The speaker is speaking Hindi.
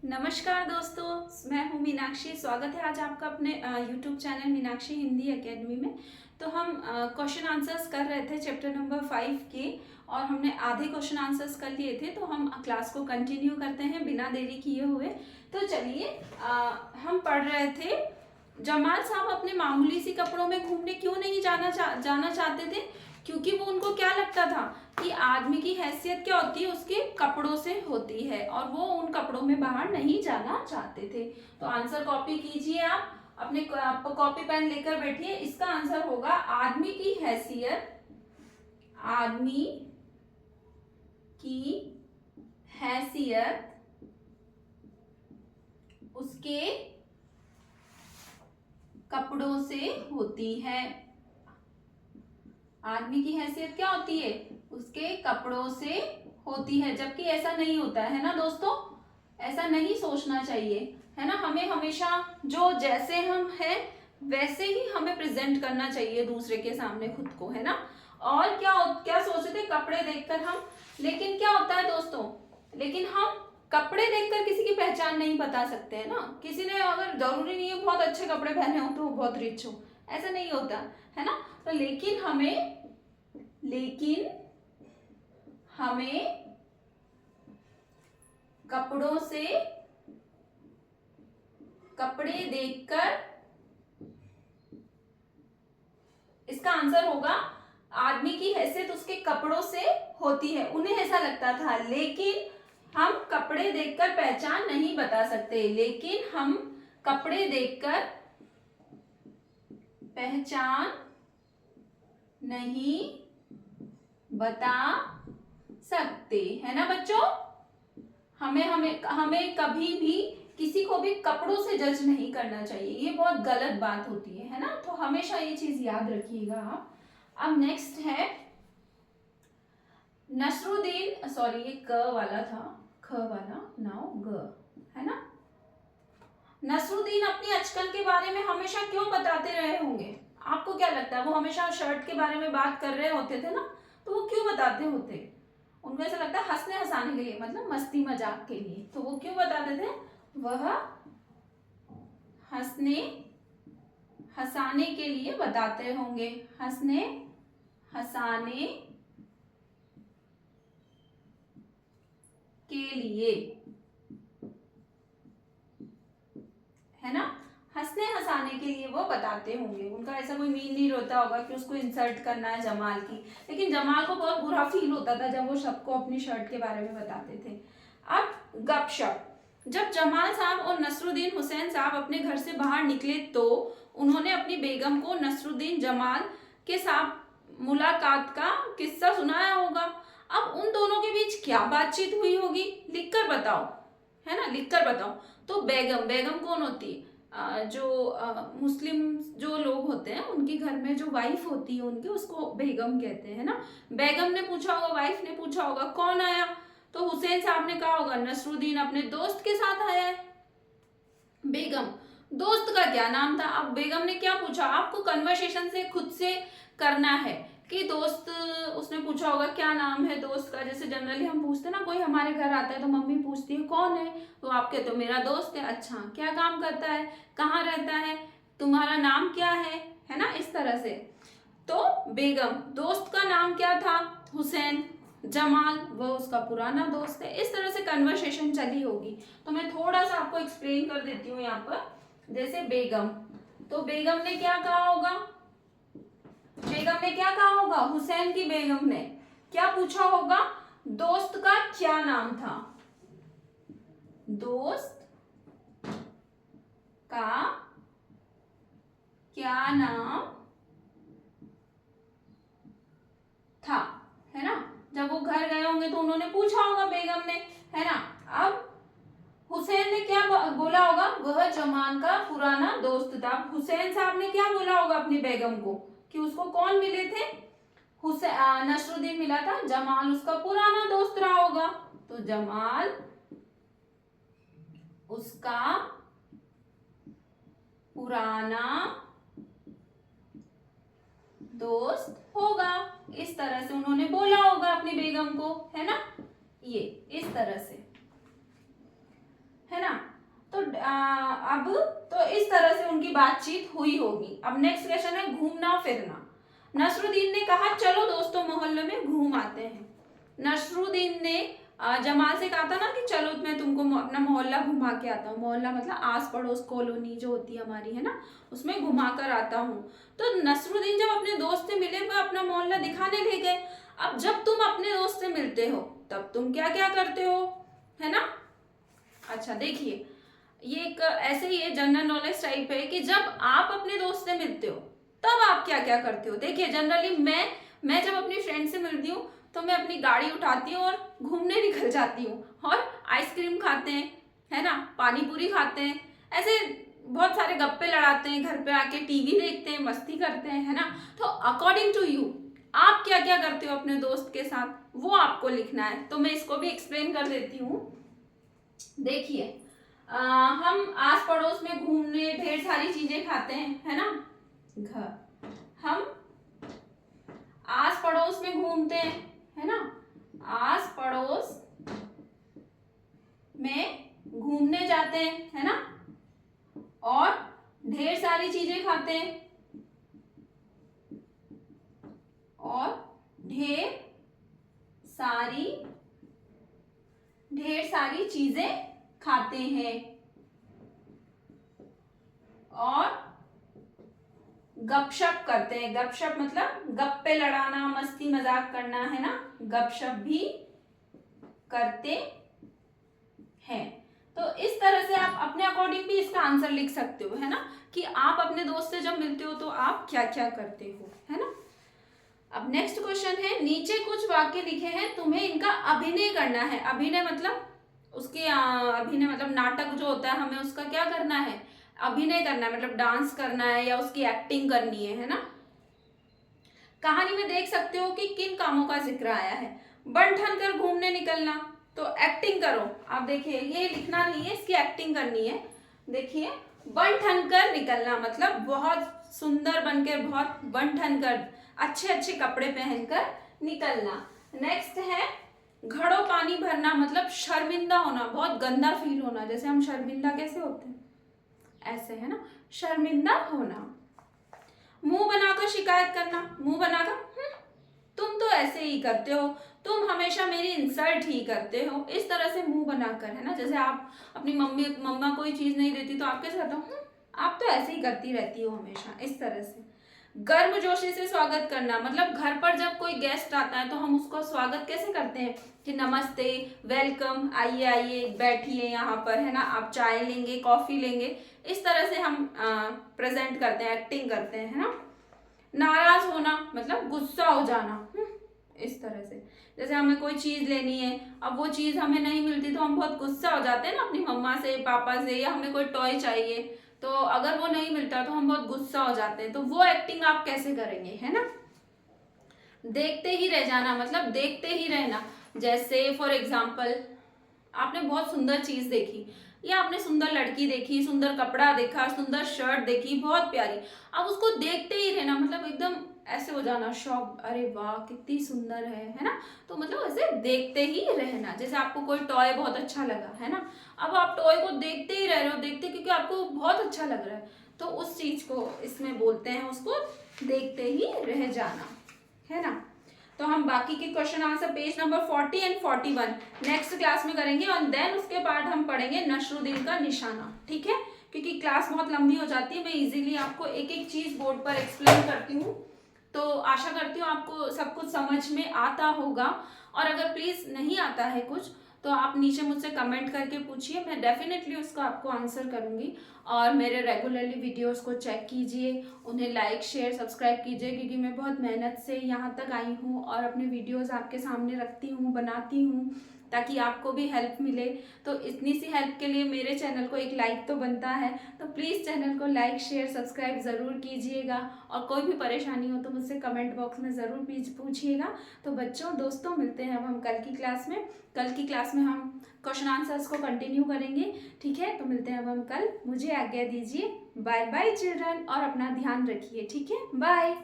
नमस्कार दोस्तों, मैं हूँ मीनाक्षी। स्वागत है आज आपका अपने YouTube channel Meenakshi Hindi academy में। तो हम क्वेश्चन आंसर्स कर रहे थे चैप्टर नंबर 5 के, और हमने आधे क्वेश्चन आंसर्स कर लिए थे। तो हम क्लास को कंटिन्यू करते हैं बिना देरी किए हुए। तो चलिए, हम पढ़ रहे थे जमाल साहब अपने मामूली सी कपड़ों में घूमने क्यों नहीं जाना चाहते थे। क्योंकि वो उनको क्या लगता था कि आदमी की हैसियत क्या होती है, उसके कपड़ों से होती है, और वो उन कपड़ों में बाहर नहीं जाना चाहते थे। तो आंसर कॉपी कीजिए, आप अपने कॉपी पेन लेकर बैठिए। इसका आंसर होगा आदमी की हैसियत, आदमी की हैसियत उसके कपड़ों से होती है। आदमी की हैसियत क्या होती है, उसके कपड़ों से होती है। जबकि ऐसा नहीं होता है ना दोस्तों, ऐसा नहीं सोचना चाहिए, है ना। हमें हमेशा जो जैसे हम हैं वैसे ही हमें प्रेजेंट करना चाहिए दूसरे के सामने खुद को, है ना। और क्या क्या सोचते थे कपड़े देखकर हम, लेकिन क्या होता है दोस्तों, लेकिन हम कपड़े देखकर किसी की पहचान नहीं बता सकते, है ना। किसी ने अगर, जरूरी नहीं है बहुत अच्छे कपड़े पहने हो तो वो बहुत रिच हो, ऐसा नहीं होता, है ना। तो लेकिन हमें कपड़ों से, कपड़े देखकर, इसका आंसर होगा आदमी की हैसियत उसके कपड़ों से होती है। उन्हें ऐसा लगता था, लेकिन हम कपड़े देखकर पहचान नहीं बता सकते। लेकिन हम कपड़े देखकर पहचान नहीं बता सकते, है ना बच्चों। हमें कभी भी किसी को भी कपड़ों से जज नहीं करना चाहिए, ये बहुत गलत बात होती है ना। तो हमेशा ये चीज याद रखिएगा आप। अब नेक्स्ट है नसरुद्दीन, सॉरी ये क वाला था, ख वाला, नाउ ग, है ना। नसरुद्दीन अपनी अचकन के बारे में हमेशा क्यों बताते रहे होंगे, आपको क्या लगता है। वो हमेशा शर्ट के बारे में बात कर रहे होते थे ना, तो वो क्यों बताते होते। उनको ऐसा लगता है हंसने हंसाने के लिए, मतलब मस्ती मजाक के लिए। तो वो क्यों बताते थे, वह हंसने हंसाने के लिए बताते होंगे, हंसने हंसाने के लिए, है ना। हंसने हंसाने के लिए वो बताते होंगे। उनका ऐसा कोई मीन नहीं होता होगा कि उसको इंसल्ट करना है जमाल की। लेकिन जमाल को बहुत बुरा फील होता था जब वो सबको अपनी शर्ट के बारे में बताते थे। अब गपशप, जब जमाल साहब और नसरुद्दीन हुसैन साहब अपने घर से बाहर निकले तो उन्होंने अपनी बेगम को नसरुद्दीन जमाल के साथ मुलाकात का किस्सा सुनाया होगा। अब उन दोनों के बीच क्या बातचीत हुई होगी, लिखकर बताओ, है ना, लिखकर बताओ। तो बेगम, बेगम कौन होती है, जो मुस्लिम जो लोग होते हैं उनके घर में जो वाइफ होती है उनकी, उसको बेगम कहते हैं ना। बेगम ने पूछा होगा, वाइफ ने पूछा होगा कौन आया, तो हुसैन साहब ने कहा होगा नसरुद्दीन अपने दोस्त के साथ आया है। बेगम, दोस्त का क्या नाम था। अब बेगम ने क्या पूछा, आपको कन्वर्सेशन से खुद से करना है कि दोस्त, उसने पूछा होगा क्या नाम है दोस्त का। जैसे जनरली हम पूछते हैं ना, कोई हमारे घर आता है तो मम्मी पूछती है कौन है, तो आप कहते हो मेरा दोस्त है। अच्छा, क्या काम करता है, कहाँ रहता है, तुम्हारा नाम क्या है ना, इस तरह से। तो बेगम, दोस्त का नाम क्या था, हुसैन, जमाल वो उसका पुराना दोस्त है। इस तरह से कन्वर्सेशन चली होगी। तो मैं थोड़ा सा आपको एक्सप्लेन कर देती हूँ यहाँ पर। जैसे बेगम, तो बेगम ने क्या कहा होगा, बेगम ने क्या कहा होगा, हुसैन की बेगम ने क्या पूछा होगा, दोस्त का क्या नाम था, दोस्त का क्या नाम था, है ना। जब वो घर गए होंगे तो उन्होंने पूछा होगा बेगम ने, है ना। अब हुसैन ने क्या बोला होगा, वह जमान का पुराना दोस्त था। हुसैन साहब ने क्या बोला होगा अपनी बेगम को कि उसको कौन मिले थे, नसरुद्दीन मिला था, जमाल उसका पुराना दोस्त रहा होगा। तो जमाल उसका पुराना दोस्त होगा। इस तरह से उन्होंने बोला होगा अपनी बेगम को, है ना, ये इस तरह से, है ना। अब तो इस तरह से उनकी बातचीत हुई होगी। अब नेक्स्ट क्वेश्चन है घूमना फिरना। नसरुद्दीन ने कहा चलो दोस्तों मोहल्ले में घूम आते हैं। नसरुद्दीन ने जमाल से कहा था ना कि चलो मैं तुमको अपना मोहल्ला घुमा के आता हूँ। मोहल्ला मतलब आस पड़ोस कॉलोनी जो होती है हमारी, है ना, उसमें घुमा कर आता हूँ। तो नसरुद्दीन जब अपने दोस्त से मिले वह अपना मोहल्ला दिखाने ले गए। अब जब तुम अपने दोस्त से मिलते हो तब तुम क्या क्या करते हो, है ना। अच्छा देखिए, ये एक ऐसे ही है, जनरल नॉलेज टाइप है कि जब आप अपने दोस्त से मिलते हो तब आप क्या क्या करते हो। देखिए जनरली मैं जब अपनी फ्रेंड से मिलती हूँ तो मैं अपनी गाड़ी उठाती हूँ और घूमने निकल जाती हूँ और आइसक्रीम खाते हैं, है ना, पानी पूरी खाते हैं, ऐसे बहुत सारे गप्पे लड़ाते हैं, घर पे आके टीवी देखते हैं, मस्ती करते हैं, है ना। तो अकॉर्डिंग टू यू आप क्या क्या करते हो अपने दोस्त के साथ, वो आपको लिखना है। तो मैं इसको भी एक्सप्लेन कर देती हूँ। देखिए हम आस पड़ोस में घूमने ढेर सारी चीजें खाते हैं, है ना। हम आस पड़ोस में घूमते हैं, है ना, आस पड़ोस में घूमने जाते हैं, है ना, और ढेर सारी चीजें खाते हैं और ढेर सारी चीजें खाते हैं और गपशप करते हैं। गपशप मतलब गप्पे लड़ाना, मस्ती मजाक करना, है ना, गपशप भी करते हैं। तो इस तरह से आप अपने अकॉर्डिंग भी इसका आंसर लिख सकते हो, है ना, कि आप अपने दोस्त से जब मिलते हो तो आप क्या क्या करते हो, है ना। अब नेक्स्ट क्वेश्चन है, नीचे कुछ वाक्य लिखे हैं, तुम्हें इनका अभिनय करना है। अभिनय मतलब उसके अभिनय मतलब नाटक जो होता है, हमें उसका क्या करना है, अभिनय करना है, मतलब डांस करना है या उसकी एक्टिंग करनी है ना। कहानी में देख सकते हो कि किन कामों का जिक्र आया है। बन ठन कर घूमने निकलना, तो एक्टिंग करो। आप देखिए ये लिखना नहीं है, इसकी एक्टिंग करनी है। देखिए बन ठन कर निकलना मतलब बहुत सुंदर बनकर, बहुत बन ठन कर, अच्छे अच्छे कपड़े पहनकर निकलना। नेक्स्ट है घड़ों पानी भरना मतलब शर्मिंदा होना, बहुत गंदा फील होना। जैसे हम शर्मिंदा कैसे होते हैं, ऐसे, है ना, शर्मिंदा होना। मुंह बनाकर शिकायत करना, मुंह बनाकर तुम तो ऐसे ही करते हो, तुम हमेशा मेरी इंसल्ट ही करते हो, इस तरह से मुंह बनाकर, है ना। जैसे आप अपनी मम्मा कोई चीज नहीं देती तो आप कैसे कहते हो, आप तो ऐसे ही करती रहती हो हमेशा, इस तरह से। गर्मजोशी से स्वागत करना मतलब घर पर जब कोई गेस्ट आता है तो हम उसको स्वागत कैसे करते हैं कि नमस्ते, वेलकम, आइए आइए बैठिए यहाँ पर, है ना, आप चाय लेंगे, कॉफी लेंगे, इस तरह से हम प्रेजेंट करते हैं, एक्टिंग करते हैं, है ना। नाराज होना मतलब गुस्सा हो जाना, इस तरह से। जैसे हमें कोई चीज लेनी है, अब वो चीज हमें नहीं मिलती तो हम बहुत गुस्सा हो जाते हैं ना अपनी मम्मा से, पापा से, या हमें कोई टॉय चाहिए तो अगर वो नहीं मिलता तो हम बहुत गुस्सा हो जाते हैं। तो वो एक्टिंग आप कैसे करेंगे, है ना। देखते ही रह जाना मतलब देखते ही रहना। जैसे फॉर एग्जाम्पल आपने बहुत सुंदर चीज देखी, या आपने सुंदर लड़की देखी, सुंदर कपड़ा देखा, सुंदर शर्ट देखी, बहुत प्यारी, अब उसको देखते ही रहना मतलब एकदम ऐसे हो जाना शॉक, अरे वाह कितनी सुंदर है ना। तो मतलब ऐसे देखते ही रहना। जैसे आपको कोई टॉय बहुत अच्छा लगा, है ना, अब आप टॉय को देखते ही रह रहे हो, देखते क्योंकि आपको बहुत अच्छा लग रहा है, तो उस चीज को इसमें बोलते हैं, उसको देखते ही रह जाना, है ना। तो हम बाकी के question answer page number 40 and 41 next class में करेंगे और देन उसके बाद हम पढ़ेंगे नसरुद्दीन का निशाना, ठीक है, क्योंकि क्लास बहुत लंबी हो जाती है। मैं इजीली आपको एक एक चीज बोर्ड पर एक्सप्लेन करती हूँ, तो आशा करती हूँ आपको सब कुछ समझ में आता होगा। और अगर प्लीज नहीं आता है कुछ तो आप नीचे मुझसे कमेंट करके पूछिए, मैं डेफिनेटली उसका आपको आंसर करूंगी। और मेरे रेगुलरली वीडियोस को चेक कीजिए, उन्हें लाइक शेयर सब्सक्राइब कीजिए, क्योंकि मैं बहुत मेहनत से यहाँ तक आई हूँ और अपने वीडियोस आपके सामने रखती हूँ, बनाती हूँ, ताकि आपको भी हेल्प मिले। तो इतनी सी हेल्प के लिए मेरे चैनल को एक लाइक तो बनता है, तो प्लीज़ चैनल को लाइक शेयर सब्सक्राइब ज़रूर कीजिएगा। और कोई भी परेशानी हो तो मुझसे कमेंट बॉक्स में ज़रूर पूछिएगा। तो बच्चों दोस्तों मिलते हैं अब हम कल की क्लास में। कल की क्लास में हम क्वेश्चन आंसर्स को कंटिन्यू करेंगे, ठीक है। तो मिलते हैं अब हम कल, मुझे आज्ञा दीजिए, बाय बाय चिल्ड्रन, और अपना ध्यान रखिए, ठीक है, बाय।